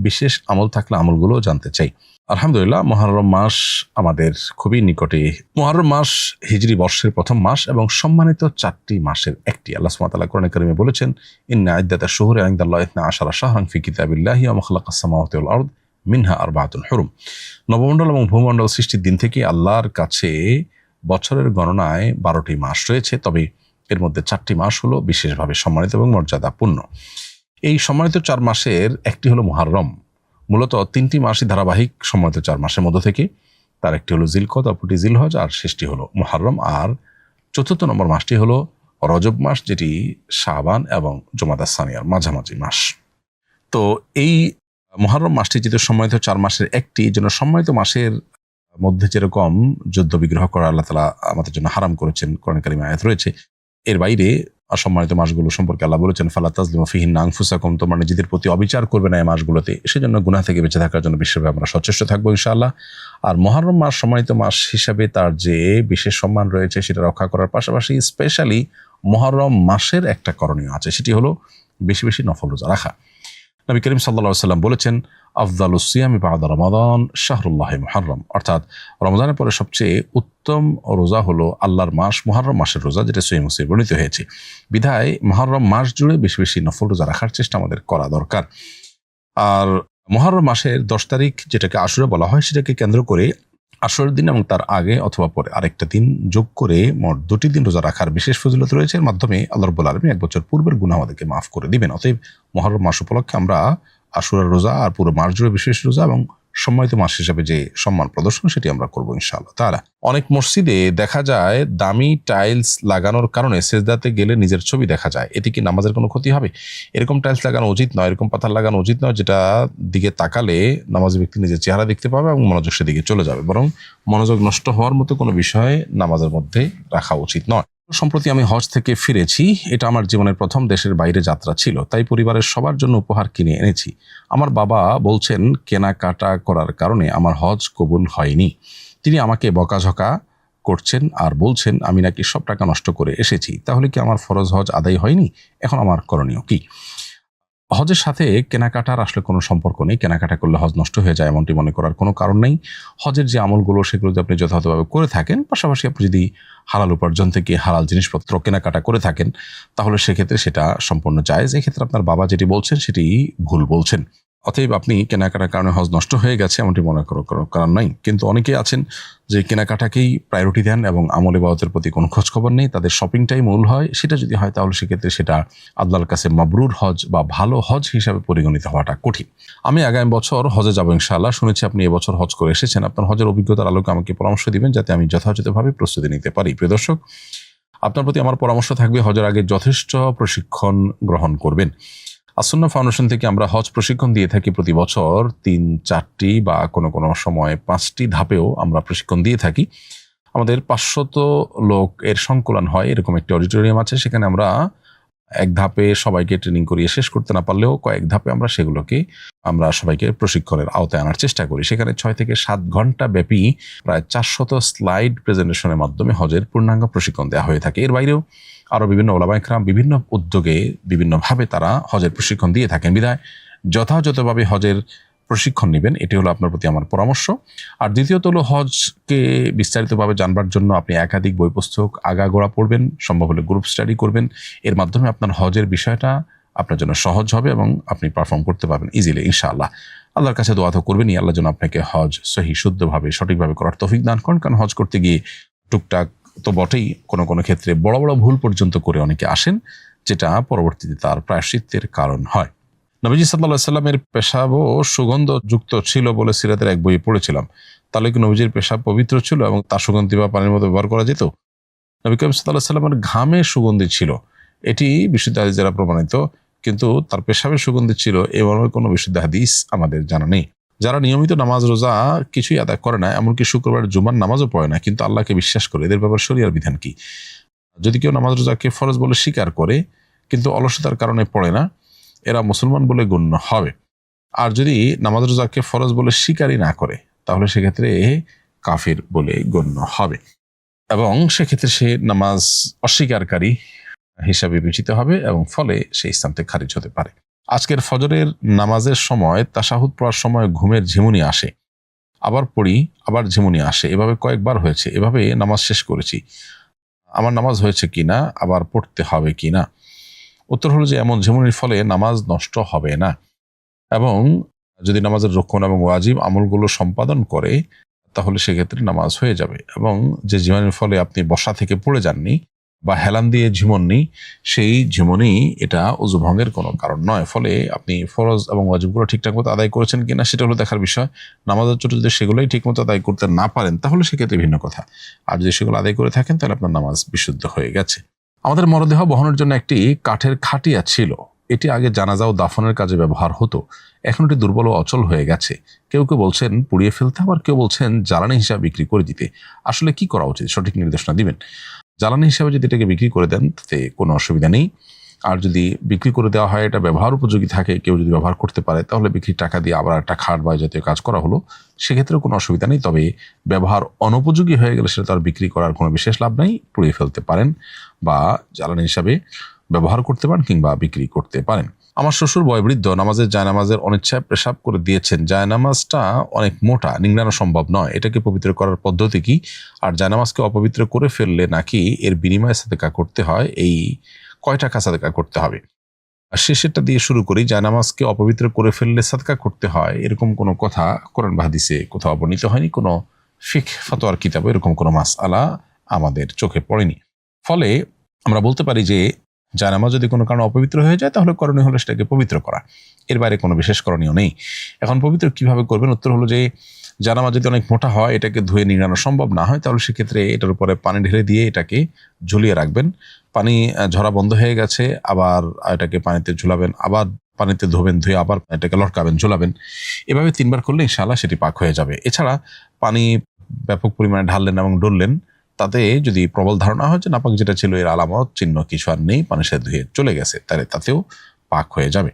বিশেষ আমল থাকলে আমলগুলো জানতে চাই। আলহামদুলিল্লাহ, মুহররম মাস আমাদের খুবই নিকটে। মুহররম মাস হিজরি বর্ষের প্রথম মাস এবং সম্মানিত 4টি মাসের একটি। আল্লাহ সুবহানাহু ওয়া তাআলা কোরআনে কারিমে বলেছেন, ইন্না ইদ্দাতাশ শুহুরি ইনদাল্লাহি 12 শাহরান ফি কিতাবিল্লাহি ওয়া মা খালাকাস সামাওয়াতি ওয়াল আরদ মিনহা আরবাআতুন হুরুম। নবমণ্ডল এবং ভূমণ্ডল সৃষ্টির দিন থেকে আল্লাহর কাছে বছরের গণনায় 12টি মাস রয়েছে, তবে এর মধ্যে 4টি মাস হলো বিশেষভাবে সম্মানিত এবং মর্যাদাপূর্ণ। এই সম্মানিত 4 মাসের একটি হলো মুহররম। মূলত 3টি মাসই ধারাবাহিক সম্মানিত 4 মাসের মধ্য থেকে। তার একটি হলো জিলকদ, অপরটি জিলহজ, আর শেষটি হলো মুহররম। আর 4র্থ নম্বর মাসটি হলো রজব মাস, যেটি শাবান এবং জুমাদা সানিয়ার মাঝামাঝি মাস। তো এই মুহররম মাসটি যেহেতু সম্মানিত 4 মাসের একটি, জন্য সম্মানিত মাসের মধ্যে যেরকম যুদ্ধ বিগ্রহ করা আল্লাহ তাআলা আমাদের জন্য হারাম করেছেন, কোরআন কারিমে আয়াত রয়েছে, এর বাইরে অসম্মানিত মাসগুলো সম্পর্কে আল্লাহ বলেছেন, ফালা তাজলিমু ফিহিন্না আনফুসাকুম, তোমরা নিজেদের প্রতি অবিচার করবে না এই মাসগুলোতে। সেজন্য গুনাহ থেকে বেঁচে থাকার জন্য বিশেষভাবে আমরা সচেষ্ট থাকবো ইনশাআল্লাহ। আর মুহররম মাস সম্মানিত মাস হিসাবে তার যে বিশেষ সম্মান রয়েছে সেটা রক্ষা করার পাশাপাশি স্পেশালি মুহররম মাসের একটা করণীয় আছে, সেটি হলো বেশি বেশি নফল রোজা রাখা। নবী করিম সাল্লাল্লাহু আলাইহি ওয়াসাল্লাম বলেছেন, আফদালুস সিয়ামি বা'দা রমাদান শাহরুল্লাহি মুহররম, অর্থাৎ রমজানের পরে সবচেয়ে উত্তম রোজা হলো আল্লাহর মাস মুহররম মাসের রোজা, যেটা সহিহ মুসলিমে বর্ণিত হয়েছে। বিধায় মুহররম মাস জুড়ে বেশি বেশি নফল রোজা রাখার চেষ্টা আমাদের করা দরকার। আর মুহররম মাসের 10 তারিখ, যেটাকে আশুরা বলা হয়, সেটাকে কেন্দ্র করে আসরের দিন এবং তার আগে অথবা পরে আরেকটা দিন যোগ করে মোট 2টি দিন রোজা রাখার বিশেষ ফজিলত রয়েছে। এর মাধ্যমে আল্লাহ রাব্বুল আলামিন 1 বছর পূর্বের গুনাহ আমাদেরকে মাফ করে দিবেন। অতএব মুহররম মাস উপলক্ষে আমরা আশুরার রোজা আর পুরো মাস জুড়ে বিশেষ রোজা এবং সম্মানিত মাস হিসাবে যে সম্মান প্রদর্শন সেটি আমরা করবো ইনশাআল্লাহ তাআলা। অনেক মসজিদে দেখা যায় দামি টাইলস লাগানোর কারণে সেজদাতে গেলে নিজের ছবি দেখা যায়। এটি কি নামাজের কোনো ক্ষতি হবে? এরকম টাইলস লাগানো উচিত নয়, এরকম পাথর লাগানো উচিত নয়, যেটা দিকে তাকালে নামাজি ব্যক্তি নিজের চেহারা দেখতে পাবে এবং মনোযোগ সেদিকে চলে যাবে। বরং মনোযোগ নষ্ট হওয়ার মতো কোনো বিষয় নামাজের মধ্যে রাখা উচিত নয়। সম্প্রতি আমি হজ থেকে ফিরেছি। এটা আমার জীবনের প্রথম দেশের বাইরে যাত্রা ছিল, তাই পরিবারের সবার জন্য উপহার কিনে এনেছি। আমার বাবা বলছেন কেনাকাটা করার কারণে আমার হজ কবুল হয়নি। তিনি আমাকে বকাঝকা করছেন আর বলছেন আমি নাকি সব টাকা নষ্ট করে এসেছি। তাহলে কি আমার ফরজ হজ আদায় হয়নি? এখন আমার করণীয় কি? হজের সাথে কেনাকাটার আসলে কোনো সম্পর্ক নেই। কেনাকাটা করলে হজ নষ্ট হয়ে যায় এমনটি মনে করার কোনো কারণ নেই। হজের যে আমলগুলো সেগুলো যদি আপনি যথাযথভাবে করে থাকেন, পাশাপাশি আপনি যদি হালাল উপার্জন থেকে হালাল জিনিসপত্র কেনাকাটা করে থাকেন, তাহলে সেক্ষেত্রে সেটা সম্পূর্ণ জায়েজ। এক্ষেত্রে আপনার বাবা যেটি বলছেন সেটি ভুল বলছেন। অতএব আপনি কেনাকাটার কারণে হজ নষ্ট হয়ে গেছে এমনটি মনে করার কোনো কারণ নাই। কিন্তু অনেকেই আছেন যে কেনাকাটাকেই প্রায়োরিটি দেন এবং আমল ইবাদতের প্রতি কোনো খোঁজখবর নেই, তাদের শপিংটাই মূল হয়। সেটা যদি হয় তাহলে সেক্ষেত্রে সেটা আল্লাহর কাছে মাবরুর হজ বা ভালো হজ হিসাবে পরিগণিত হওয়াটা কঠিন। আমি আগামী বছর হজে যাব ইনশাআল্লাহ। শুনেছি আপনি এবছর হজ করে এসেছেন। আপনার হজের অভিজ্ঞতার আলোকে আমাকে পরামর্শ দিবেন যাতে আমি যথাযথভাবে প্রস্তুতি নিতে পারি। প্রিয় দর্শক, আপনার প্রতি আমার পরামর্শ থাকবে হজের আগে যথেষ্ট প্রশিক্ষণ গ্রহণ করবেন। আসুন্নাহ ফাউন্ডেশন থেকে আমরা হজ প্রশিক্ষণ দিয়ে থাকি প্রতি বছর 3-4টি বা কোনো কোনো সময় 5টি ধাপেও আমরা প্রশিক্ষণ দিয়ে থাকি। আমাদের 500 লোক এর সংকলন হয়, এরকম একটি অডিটোরিয়াম আছে। সেখানে আমরা এক ধাপে সবাইকে ট্রেনিং করিয়ে শেষ করতে না পারলেও কয়েক ধাপে আমরা সবাইকে প্রশিক্ষণের আওতায় আনার চেষ্টা করি। সেখানে 6 থেকে 7 ঘন্টা ব্যাপী প্রায় 400 স্লাইড প্রেজেন্টেশনের মাধ্যমে হজের পূর্ণাঙ্গ প্রশিক্ষণ দেওয়া হয়ে থাকে। এর বাইরেও আরও বিভিন্ন ওলামায়ে কেরাম বিভিন্ন উদ্যোগে বিভিন্নভাবে তারা হজের প্রশিক্ষণ দিয়ে থাকেন। বিধায় যথাযথভাবে হজের প্রশিক্ষণ নেবেন, এটি হলো আপনার প্রতি আমার পরামর্শ। আর দ্বিতীয়ত হলো হজকে বিস্তারিতভাবে জানবার জন্য আপনি একাধিক বই পুস্তক আগাগোড়া পড়বেন, সম্ভব হলে গ্রুপ স্টাডি করবেন। এর মাধ্যমে আপনার হজের বিষয়টা আপনার জন্য সহজ হবে এবং আপনি পারফর্ম করতে পারবেন ইজিলি ইনশাআল্লাহ। আল্লাহর কাছে দোয়া তো করবেনই, আল্লাহ যেন আপনাকে হজ সহি শুদ্ধভাবে সঠিকভাবে করার তৌফিক দান করেন। কারণ হজ করতে গিয়ে টুকটাক তো বটেই, কোনো কোনো ক্ষেত্রে বড় বড় ভুল পর্যন্ত করে অনেকে আসেন, যেটা পরবর্তীতে তার প্রায়শ্চিত্তের কারণ হয়। নবীজি সাল্লাল্লাহু আলাইহি সাল্লামের পেশাবও সুগন্ধযুক্ত ছিল বলে সিরাতের এক বইয়ে পড়েছিলাম। তাহলে কি নবীজির পেশাব পবিত্র ছিল এবং তার সুগন্ধি বা পানির মতো ব্যবহার করা যেত? নবী করিম সাল্লাল্লাহু আলাইহি সাল্লামের ঘামে সুগন্ধি ছিল, এটি বিশুদ্ধ হাদিস দ্বারা প্রমাণিত। কিন্তু তার পেশাবের সুগন্ধি ছিল এমন কোনো বিশুদ্ধ হাদিস আমাদের জানা নেই। যারা নিয়মিত নামাজ রোজা কিছুই আদায় করে না, এমনকি শুক্রবার জুমার নামাজও পড়ে না, কিন্তু আল্লাহকে বিশ্বাস করে, এদের ব্যাপারে শরিয়ার বিধান কি? যদি কেউ নামাজ রোজাকে ফরজ বলে স্বীকার করে কিন্তু অলসতার কারণে পড়ে না, এরা মুসলমান বলে গণ্য হবে। আর যদি নামাজ রোজাকে ফরজ বলে স্বীকারই না করে, তাহলে সেক্ষেত্রে কাফির বলে গণ্য হবে এবং সেক্ষেত্রে সে নামাজ অস্বীকারী হিসাবে বিবেচিত হবে এবং ফলে সে ইসলাম থেকে খারিজ হতে পারে। আজকের ফজরের নামাজের সময় তাশাহুদ পড়ার সময় ঘুমের ঝিমুনি আসে, আবার পড়ি আবার ঝিমুনি আসে, এভাবে কয়েকবার হয়েছে। এভাবে নামাজ শেষ করেছি, আমার নামাজ হয়েছে কিনা, আবার পড়তে হবে কিনা? উত্তর হলো যে এমন ঝিমুনির ফলে নামাজ নষ্ট হবে না, এবং যদি নামাজের রক্ষণ এবং ওয়াজিব আমলগুলো সম্পাদন করে তাহলে সেক্ষেত্রে নামাজ হয়ে যাবে। এবং যে ঝিমুনির ফলে আপনি বসা থেকে পড়ে যাননি বা হেলান দিয়ে ঝিমননি, সেই ঝিমনি এটা ওযু ভঙ্গের কোনো কারণ নয়। ফলে আপনি ফরজ এবং ওয়াজিবগুলো ঠিকঠাক মতো আদায় করেছেন কিনা সেটা হলো দেখার বিষয়। নামাজের ছোট যদি সেগুলোই ঠিকমতো আদায় করতে না পারেন তাহলে সেক্ষেত্রে ভিন্ন কথা। আর যদি সেগুলো আদায় করে থাকেন তাহলে আপনার নামাজ বিশুদ্ধ হয়ে গেছে। আমাদের মরদেহ বহনের জন্য একটি কাঠের খাটিয়া ছিল। এটি আগে জানাজা ও দাফনের কাজে ব্যবহার হতো, এখন এটি দুর্বল ও অচল হয়ে গেছে। কেউ কেউ বলছেন পুড়িয়ে ফেলতে, আবার কেউ বলছেন জ্বালানি হিসাবে বিক্রি করে দিতে। আসলে কি করা উচিত, সঠিক নির্দেশনা দিবেন। জ্বালানি হিসাবে যদি এটাকে বিক্রি করে দেন তাতে কোনো অসুবিধা নেই। আর যদি বিক্রি করে দেওয়া হয়, এটা ব্যবহার উপযোগী থাকে, কেউ যদি ব্যবহার করতে পারে, তাহলে বিক্রির টাকা দিয়ে আবার একটা খাট বা জাতীয় কাজ করা হলো, সেক্ষেত্রে কোনো অসুবিধা নেই। তবে ব্যবহার অনুপযোগী হয়ে গেলে সেটা তো আর বিক্রি করার কোনো বিশেষ লাভ নেই। পুড়িয়ে ফেলতে পারেন বা জ্বালানি হিসাবে ব্যবহার করতে পারেন কিংবা বিক্রি করতে পারেন। আমার শ্বশুর বয়োবৃদ্ধ, নামাজের জায়নামাজের অনিচ্ছায় পেশাব করে দিয়েছেন। জায়নামাজটা অনেক মোটা, নিংড়ানো সম্ভব নয়, এটাকে পবিত্র করার পদ্ধতি কি? আর জায়নামাজকে অপবিত্র করে ফেললে নাকি এর বিনিময়ে সাদেকা করতে হয়? এই কয় টাকা সাদেকা করতে হবে? আর শেষেরটা দিয়ে শুরু করি। জায়নামাজকে অপবিত্র করে ফেললে সাদকা করতে হয়, এরকম কোনো কথা কোরআন বা হাদিসে কোথাও বর্ণিত হয়নি। কোনো ফিকহ ফাতোয়ার কিতাবে এরকম কোনো মাসআলা আমাদের চোখে পড়েনি। ফলে আমরা বলতে পারি যে জায়নামাজ যদি কোনো কারণে অপবিত্র হয়ে যায় তাহলে করণীয় হলো সেটাকে পবিত্র করা, এর বাইরে কোনো বিশেষ করণীয় নেই। এখন পবিত্র কিভাবে করবেন? উত্তর হলো যে জায়নামাজ যদি অনেক মোটা হয়, এটাকে ধুয়ে নিংড়ানো সম্ভব না হয়, তাহলে সেক্ষেত্রে এটার উপরে পানি ঢেলে দিয়ে এটাকে ঝুলিয়ে রাখবেন। পানি ঝরা বন্ধ হয়ে গেছে, আবার এটাকে পানিতে ঝুলাবেন, আবার পানিতে ধোবেন, ধুয়ে আবার এটাকে লটকাবেন, ঝুলাবেন। এভাবে 3 বার করলে ইনশাআল্লাহ সেটি পাক হয়ে যাবে। এছাড়া পানি ব্যাপক পরিমাণে ঢাললেন এবং ডললেন, তাতে যদি প্রবল ধারণা হয় যে নাপাক যেটা ছিল এর আলামত চিহ্ন কিছু আর নেই, পানির সাথে ধুয়ে চলে গেছে, তাহলে তাতেও পাক হয়ে যাবে।